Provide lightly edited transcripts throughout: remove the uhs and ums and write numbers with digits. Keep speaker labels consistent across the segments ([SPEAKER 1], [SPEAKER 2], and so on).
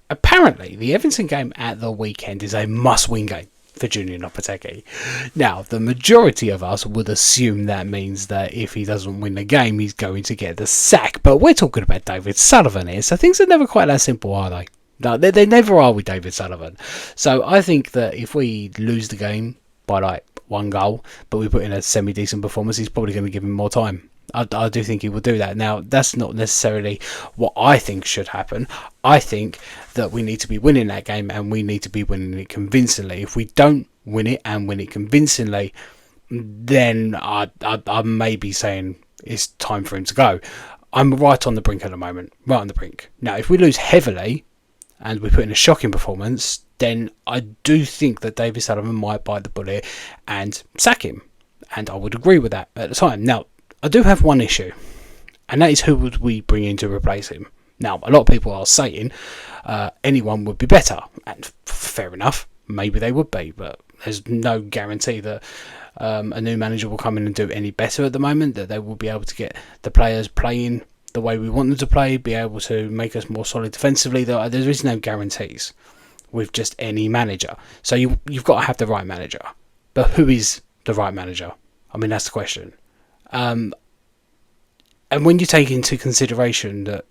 [SPEAKER 1] apparently the Everton game at the weekend is a must-win game for Julian Lopetegui. Now, the majority of us would assume that means that if he doesn't win the game, he's going to get the sack. But we're talking about David Sullivan here, so things are never quite that simple, are they? No, they never are with David Sullivan. So I think that if we lose the game by like 1 goal, but we put in a semi-decent performance, he's probably going to give him more time. I do think he will do that. Now, that's not necessarily what I think should happen. I think that we need to be winning that game, and we need to be winning it convincingly. If we don't win it and win it convincingly, then I may be saying it's time for him to go. I'm right on the brink at the moment. Right on the brink. Now, if we lose heavily and we put in a shocking performance, then I do think that David Sullivan might bite the bullet and sack him. And I would agree with that at the time. Now, I do have one issue, and that is who would we bring in to replace him. Now, a lot of people are saying anyone would be better, and fair enough, maybe they would be, but there's no guarantee that a new manager will come in and do any better at the moment, that they will be able to get the players playing the way we want them to play, be able to make us more solid defensively. There is no guarantees with just any manager. So you've got to have the right manager. But who is the right manager? I mean, that's the question. And when you take into consideration that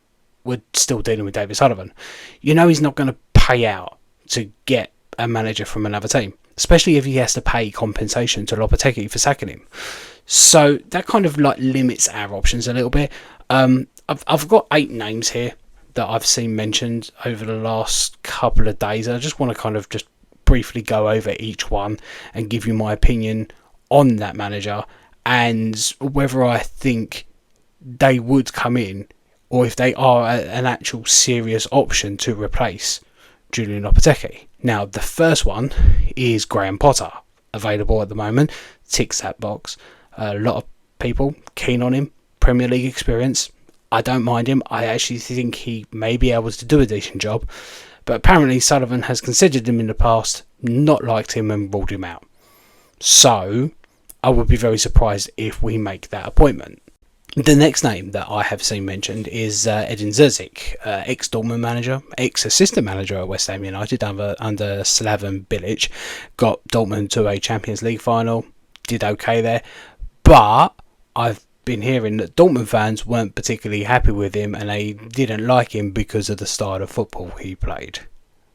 [SPEAKER 1] we're still dealing with David Sullivan, you know he's not going to pay out to get a manager from another team, especially if he has to pay compensation to Lopetegui for sacking him. So that kind of like limits our options a little bit. I've got 8 names here that I've seen mentioned over the last couple of days. I just want to kind of just briefly go over each one and give you my opinion on that manager, and whether I think they would come in, or if they are an actual serious option to replace Julian Lopetegui. Now, the first one is Graham Potter, available at the moment, ticks that box. A lot of people keen on him, Premier League experience. I don't mind him. I actually think he may be able to do a decent job, but apparently Sullivan has considered him in the past, not liked him, and ruled him out. So I would be very surprised if we make that appointment. The next name that I have seen mentioned is Edin Ziyech, ex-Dortmund manager, ex-assistant manager at West Ham United under Slaven Bilic. Got Dortmund to a Champions League final, did okay there. But I've been hearing that Dortmund fans weren't particularly happy with him, and they didn't like him because of the style of football he played.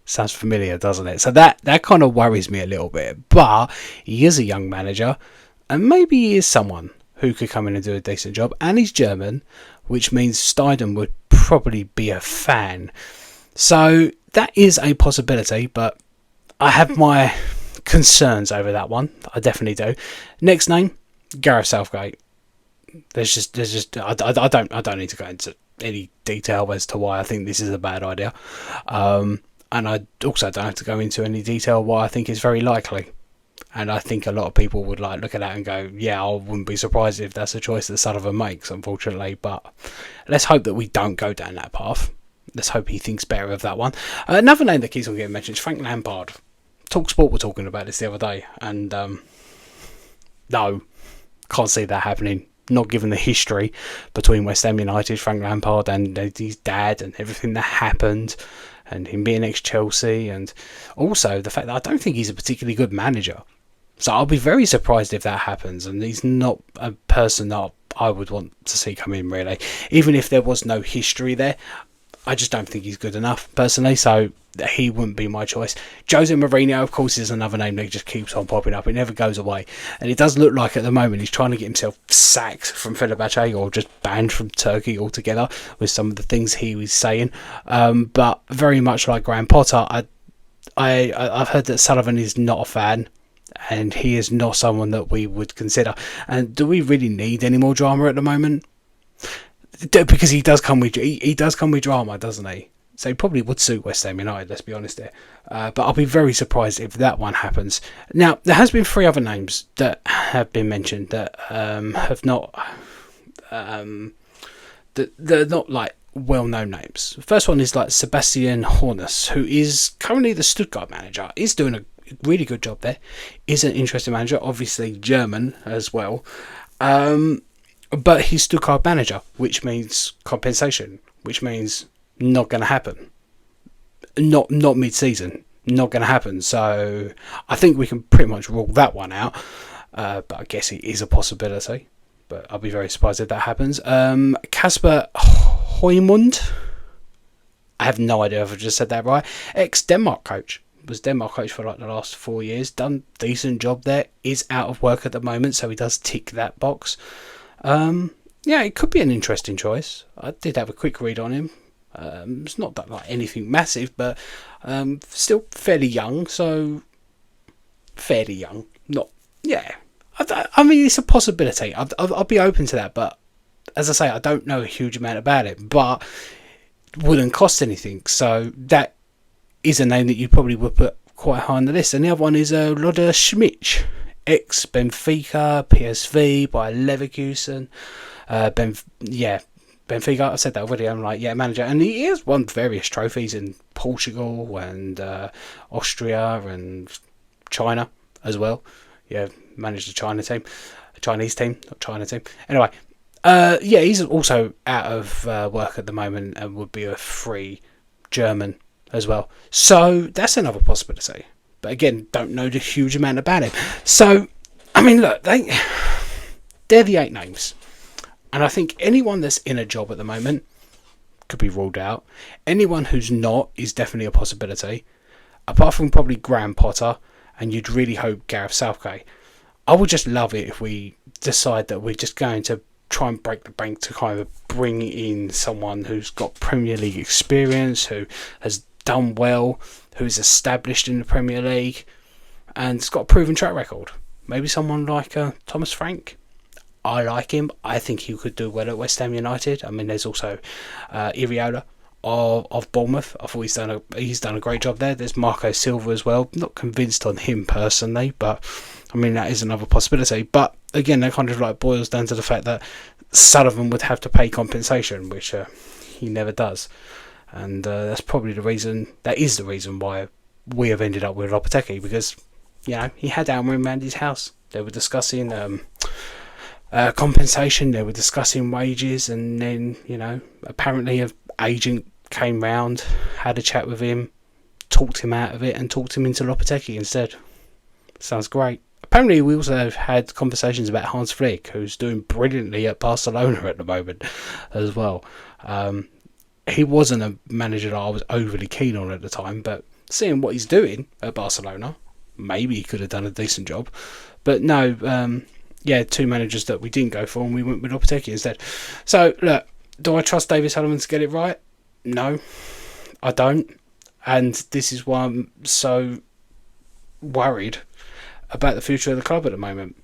[SPEAKER 1] Sounds familiar, doesn't it? So that kind of worries me a little bit. But he is a young manager, and maybe he is someone who could come in and do a decent job. And he's German, which means Steidem would probably be a fan. So that is a possibility, but I have my concerns over that one. I definitely do. Next name, Gareth Southgate. There's just I don't need to go into any detail as to why I think this is a bad idea. And I also don't have to go into any detail why I think it's very likely. And I think a lot of people would like look at that and go, yeah, I wouldn't be surprised if that's a choice that Sullivan makes, unfortunately. But let's hope that we don't go down that path. Let's hope he thinks better of that one. Another name that keeps on getting mentioned is Frank Lampard. TalkSport were talking about this the other day. And no, can't see that happening. Not given the history between West Ham United, Frank Lampard, and his dad, and everything that happened, and him being ex-Chelsea, and also the fact that I don't think he's a particularly good manager. So I'll be very surprised if that happens, and he's not a person that I would want to see come in, really. Even if there was no history there, I just don't think he's good enough, personally, so he wouldn't be my choice. Jose Mourinho, of course, is another name that just keeps on popping up. It never goes away. And it does look like at the moment he's trying to get himself sacked from Fenerbahce, or just banned from Turkey altogether with some of the things he was saying. But very much like Graham Potter, I've heard that Sullivan is not a fan, and he is not someone that we would consider. And do we really need any more drama at the moment? Because he does come with drama, doesn't he? So he probably would suit West Ham United, let's be honest here. But I'll be very surprised if that one happens. Now, there has been 3 other names that have been mentioned that have not... they're not like well-known names. The first one is like Sebastian Larsson, who is currently the Stuttgart manager. Is doing a really good job there. Is an interesting manager, obviously German as well. But he's Stuttgart manager, which means compensation, which means not going to happen. not mid-season. Not going to happen. So I think we can pretty much rule that one out. But I guess it is a possibility. But I'll be very surprised if that happens. Casperhund. I have no idea if I just said that right. Ex-Denmark coach. Was Denmark coach for like the last 4 years. Done decent job there. Is out of work at the moment, so he does tick that box. Yeah, it could be an interesting choice. I did have a quick read on him. It's not that like anything massive, but still fairly young. So fairly young. Not yeah. I mean, it's a possibility. I'll be open to that. But as I say, I don't know a huge amount about it. But wouldn't cost anything. So that is a name that you probably would put quite high on the list. And the other one is Schmid, ex Benfica, PSV, by Leverkusen. Benfica, I said that already. I'm like, yeah, manager. And he has won various trophies in Portugal and Austria and China as well. Yeah, managed the Chinese team, not China team. Anyway, he's also out of work at the moment and would be a free German as well. So that's another possibility. But again, don't know the huge amount about him. So, I mean, look, they're the 8 names. And I think anyone that's in a job at the moment could be ruled out. Anyone who's not is definitely a possibility. Apart from probably Graham Potter, and you'd really hope Gareth Southgate. I would just love it if we decide that we're just going to try and break the bank to kind of bring in someone who's got Premier League experience, who has done well, who's established in the Premier League, and has got a proven track record. Maybe someone like Thomas Frank. I like him. I think he could do well at West Ham United. I mean, there's also Iriola of Bournemouth. I thought he's done a great job there. There's Marco Silva as well. Not convinced on him personally, but I mean that is another possibility. But again, that kind of like boils down to the fact that Sullivan would have to pay compensation, which he never does, and that's probably the reason. That is the reason why we have ended up with Lopetegui, because he had Almiron around his house. They were discussing compensation, they were discussing wages, and then apparently an agent came round, had a chat with him, talked him out of it, and talked him into Lopetegui instead. Sounds great. Apparently we also have had conversations about Hans Flick, who's doing brilliantly at Barcelona at the moment as well. He wasn't a manager that I was overly keen on at the time, but seeing what he's doing at Barcelona, maybe he could have done a decent job. But no, 2 managers that we didn't go for, and we went with Lopetegui instead. So, look, do I trust David Sullivan to get it right? No, I don't. And this is why I'm so worried about the future of the club at the moment.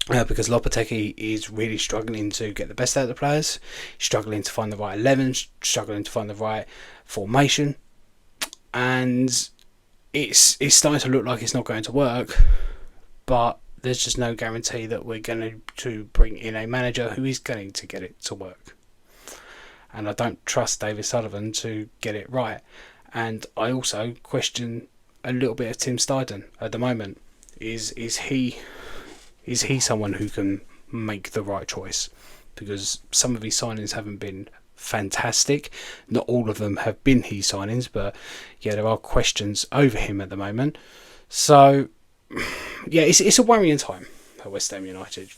[SPEAKER 1] Because Lopetegui is really struggling to get the best out of the players, struggling to find the right 11, struggling to find the right formation. And it's starting to look like it's not going to work. But there's just no guarantee that we're going to bring in a manager who is going to get it to work. And I don't trust David Sullivan to get it right. And I also question a little bit of Tim Steidten at the moment. Is he someone who can make the right choice? Because some of his signings haven't been fantastic. Not all of them have been his signings, but there are questions over him at the moment. So it's a worrying time at West Ham United,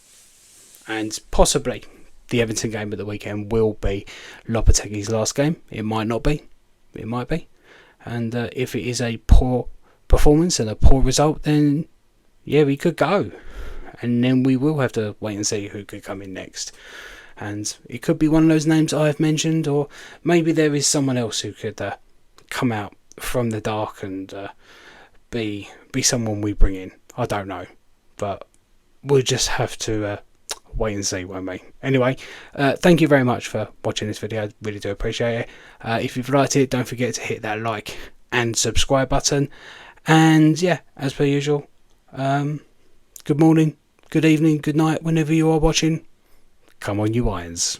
[SPEAKER 1] and possibly the Everton game at the weekend will be Lopetegui's last game. It might not be, it might be, and if it is a poor performance and a poor result, then we could go, and then we will have to wait and see who could come in next. And it could be one of those names I've mentioned, or maybe there is someone else who could come out from the dark and be someone we bring in. I don't know, but we'll just have to wait and see, won't we? Anyway, thank you very much for watching this video. I really do appreciate it. If you've liked it, don't forget to hit that like and subscribe button. And as per usual, good morning, good evening, good night, whenever you are watching. Come on, you irons.